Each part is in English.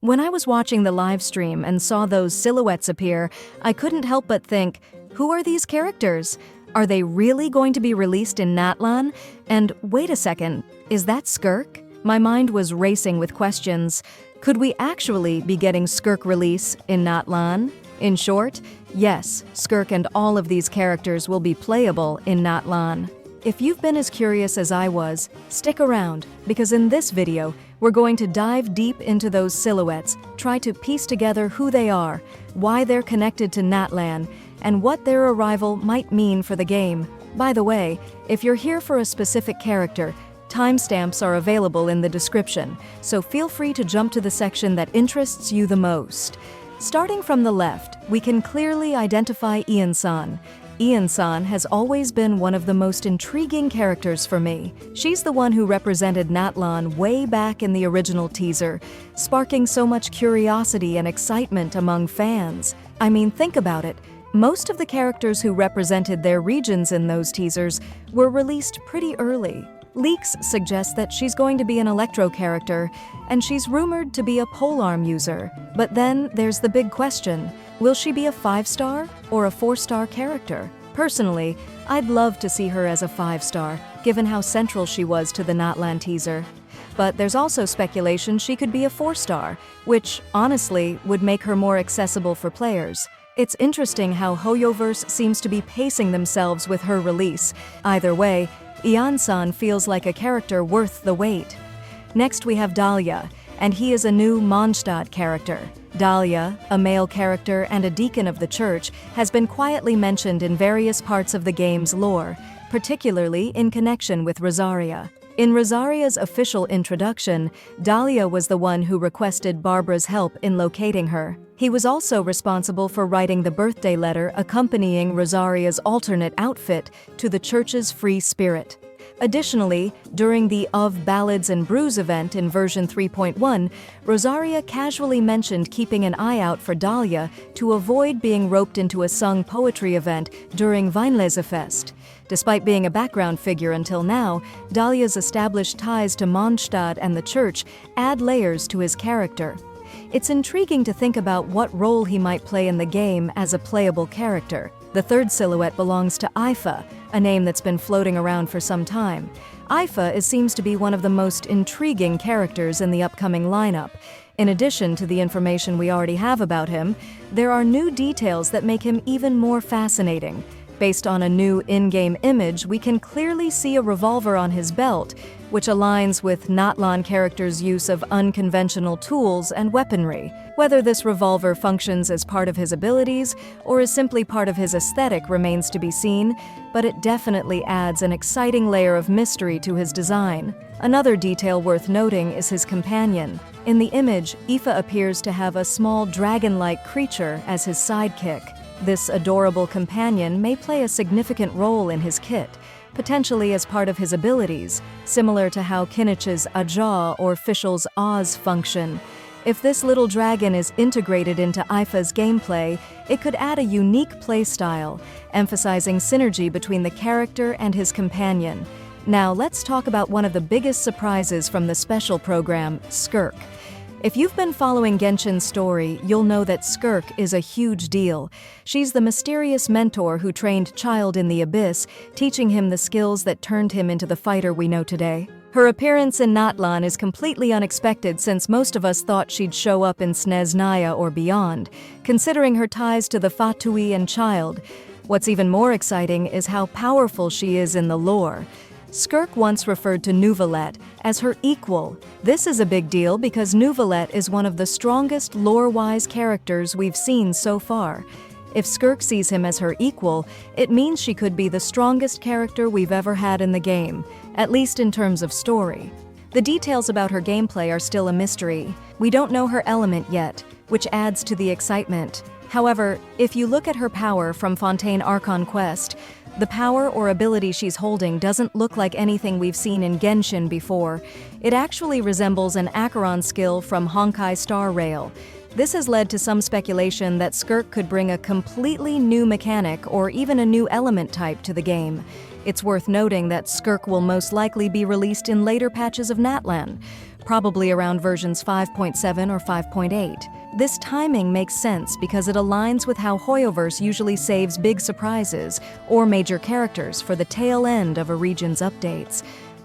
When I was watching the live stream and saw those silhouettes appear, I couldn't help but think, who are these characters? Are they really going to be released in Natlan? And wait a second, is that Skirk? My mind was racing with questions. Could we actually be getting Skirk release in Natlan? In short, yes, Skirk and all of these characters will be playable in Natlan. If you've been as curious as I was, stick around, because in this video, we're going to dive deep into those silhouettes, try to piece together who they are, why they're connected to Natlan, and what their arrival might mean for the game. By the way, if you're here for a specific character, timestamps are available in the description, so feel free to jump to the section that interests you the most. Starting from the left, we can clearly identify Iansan. Iansan has always been one of the most intriguing characters for me. She's the one who represented Natlan way back in the original teaser, sparking so much curiosity and excitement among fans. I mean, think about it. Most of the characters who represented their regions in those teasers were released pretty early. Leaks suggest that she's going to be an Electro character, and she's rumored to be a polearm user. But then there's the big question. Will she be a 5-star or a 4-star character? Personally, I'd love to see her as a 5-star, given how central she was to the Natlan teaser. But there's also speculation she could be a 4-star, which, honestly, would make her more accessible for players. It's interesting how Hoyoverse seems to be pacing themselves with her release. Either way, Iansan feels like a character worth the wait. Next we have Dahlia, and he is a new Mondstadt character. Dahlia, a male character and a deacon of the church, has been quietly mentioned in various parts of the game's lore, particularly in connection with Rosaria. In Rosaria's official introduction, Dahlia was the one who requested Barbara's help in locating her. He was also responsible for writing the birthday letter accompanying Rosaria's alternate outfit to the church's free spirit. Additionally, during the Of Ballads and Brews event in version 3.1, Rosaria casually mentioned keeping an eye out for Dahlia to avoid being roped into a sung poetry event during Weinlesefest. Despite being a background figure until now, Dahlia's established ties to Mondstadt and the church add layers to his character. It's intriguing to think about what role he might play in the game as a playable character. The third silhouette belongs to Ifa, a name that's been floating around for some time. Ifa seems to be one of the most intriguing characters in the upcoming lineup. In addition to the information we already have about him, there are new details that make him even more fascinating. Based on a new in-game image, we can clearly see a revolver on his belt, which aligns with Natlan character's use of unconventional tools and weaponry. Whether this revolver functions as part of his abilities or is simply part of his aesthetic remains to be seen, but it definitely adds an exciting layer of mystery to his design. Another detail worth noting is his companion. In the image, Ifa appears to have a small dragon-like creature as his sidekick. This adorable companion may play a significant role in his kit, potentially as part of his abilities, similar to how Kinnich's Ajaw or Fischl's Oz function. If this little dragon is integrated into Ifa's gameplay, it could add a unique playstyle, emphasizing synergy between the character and his companion. Now let's talk about one of the biggest surprises from the special program, Skirk. If you've been following Genshin's story, you'll know that Skirk is a huge deal. She's the mysterious mentor who trained Child in the Abyss, teaching him the skills that turned him into the fighter we know today. Her appearance in Natlan is completely unexpected since most of us thought she'd show up in Snezhnaya or beyond, considering her ties to the Fatui and Child. What's even more exciting is how powerful she is in the lore. Skirk once referred to Nuvalet as her equal. This is a big deal because Nuvalet is one of the strongest lore-wise characters we've seen so far. If Skirk sees him as her equal, it means she could be the strongest character we've ever had in the game, at least in terms of story. The details about her gameplay are still a mystery. We don't know her element yet, which adds to the excitement. However, if you look at her power from Fontaine Archon Quest, the power or ability she's holding doesn't look like anything we've seen in Genshin before. It actually resembles an Acheron skill from Honkai Star Rail. This has led to some speculation that Skirk could bring a completely new mechanic or even a new element type to the game. It's worth noting that Skirk will most likely be released in later patches of Natlan. probably around versions 5.7 or 5.8. This timing makes sense because it aligns with how Hoyoverse usually saves big surprises or major characters for the tail end of a region's updates.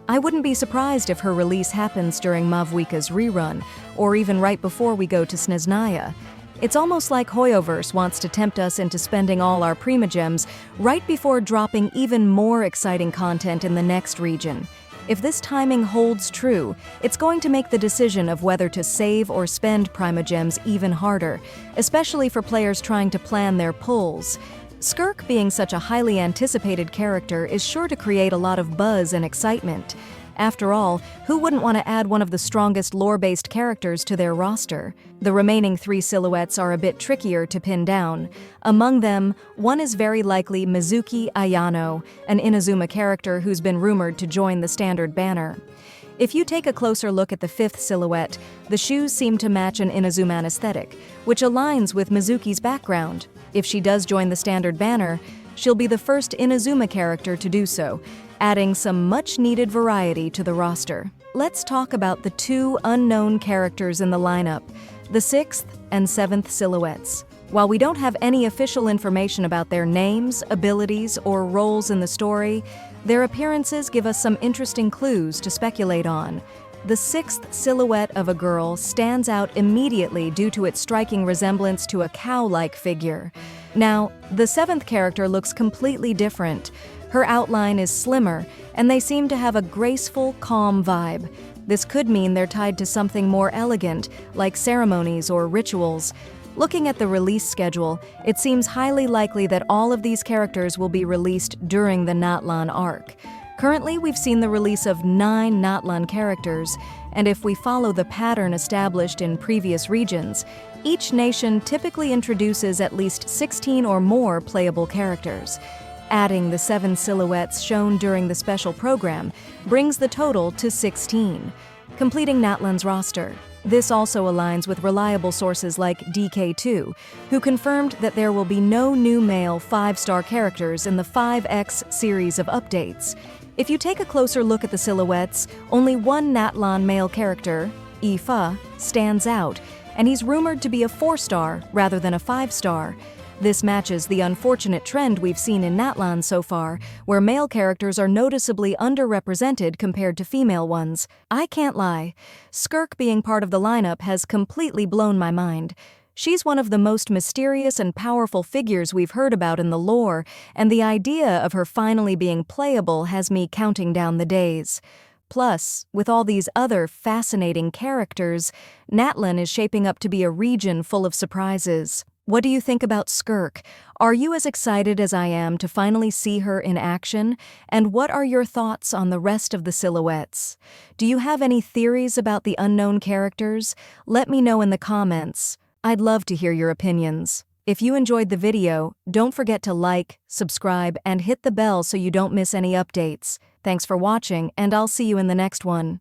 I wouldn't be surprised if her release happens during Mavuika's rerun, or even right before we go to Snezhnaya. It's almost like Hoyoverse wants to tempt us into spending all our Primogems right before dropping even more exciting content in the next region. If this timing holds true, it's going to make the decision of whether to save or spend Primogems even harder, especially for players trying to plan their pulls. Skirk, being such a highly anticipated character, is sure to create a lot of buzz and excitement. After all, who wouldn't want to add one of the strongest lore-based characters to their roster? The remaining 3 silhouettes are a bit trickier to pin down. Among them, one is very likely Mizuki Ayano, an Inazuma character who's been rumored to join the standard banner. If you take a closer look at the 5th silhouette, the shoes seem to match an Inazuma aesthetic, which aligns with Mizuki's background. If she does join the standard banner, she'll be the first Inazuma character to do so, adding some much-needed variety to the roster. Let's talk about the 2 unknown characters in the lineup, the 6th and 7th silhouettes. While we don't have any official information about their names, abilities, or roles in the story, their appearances give us some interesting clues to speculate on. The 6th silhouette of a girl stands out immediately due to its striking resemblance to a cow-like figure. Now, the 7th character looks completely different. Her outline is slimmer, and they seem to have a graceful, calm vibe. This could mean they're tied to something more elegant, like ceremonies or rituals. Looking at the release schedule, it seems highly likely that all of these characters will be released during the Natlan arc. Currently, we've seen the release of 9 Natlan characters, and if we follow the pattern established in previous regions, each nation typically introduces at least 16 or more playable characters. Adding the 7 silhouettes shown during the special program brings the total to 16, completing Natlan's roster. This also aligns with reliable sources like DK2, who confirmed that there will be no new male 5-star characters in the 5X series of updates. If you take a closer look at the silhouettes, only one Natlan male character, Ifa, stands out, and he's rumored to be a 4-star rather than a 5-star. This matches the unfortunate trend we've seen in Natlan so far, where male characters are noticeably underrepresented compared to female ones. I can't lie, Skirk being part of the lineup has completely blown my mind. She's one of the most mysterious and powerful figures we've heard about in the lore, and the idea of her finally being playable has me counting down the days. Plus, with all these other fascinating characters, Natlan is shaping up to be a region full of surprises. What do you think about Skirk? Are you as excited as I am to finally see her in action? And what are your thoughts on the rest of the silhouettes? Do you have any theories about the unknown characters? Let me know in the comments. I'd love to hear your opinions. If you enjoyed the video, don't forget to like, subscribe, and hit the bell so you don't miss any updates. Thanks for watching, and I'll see you in the next one.